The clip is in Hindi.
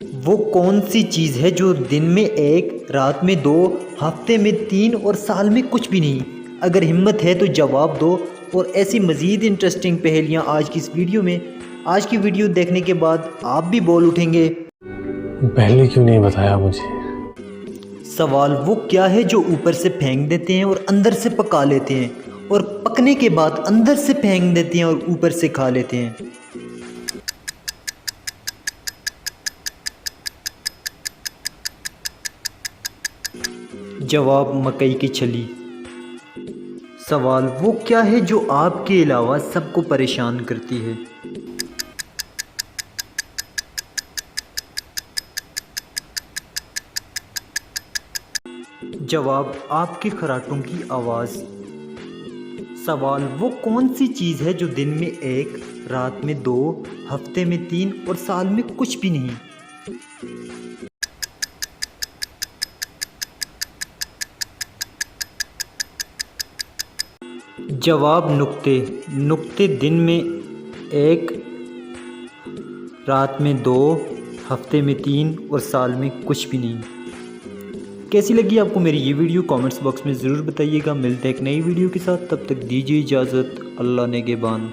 वो कौन सी चीज़ है जो दिन में एक, रात में दो, हफ्ते में तीन और साल में कुछ भी नहीं? अगर हिम्मत है तो जवाब दो। और ऐसी मज़ीद इंटरेस्टिंग पहेलियाँ आज की इस वीडियो में। आज की वीडियो देखने के बाद आप भी बोल उठेंगे, पहले क्यों नहीं बताया मुझे। सवाल वो क्या है जो ऊपर से फेंक देते हैं और अंदर से पका लेते हैं, और पकने के बाद अंदर से फेंक देते हैं और ऊपर से खा लेते हैं? जवाब मकई की छली। सवाल वो क्या है जो आपके अलावा सबको परेशान करती है? जवाब आपके खराटों की आवाज़। सवाल वो कौन सी चीज़ है जो दिन में एक, रात में दो, हफ्ते में तीन और साल में कुछ भी नहीं? जवाब नुक्ते। नुक्ते दिन में एक, रात में दो, हफ्ते में तीन और साल में कुछ भी नहीं। कैसी लगी आपको मेरी ये वीडियो? कमेंट्स बॉक्स में ज़रूर बताइएगा। मिलते हैं एक नई वीडियो के साथ, तब तक दीजिए इजाज़त। अल्लाह नेगेबान।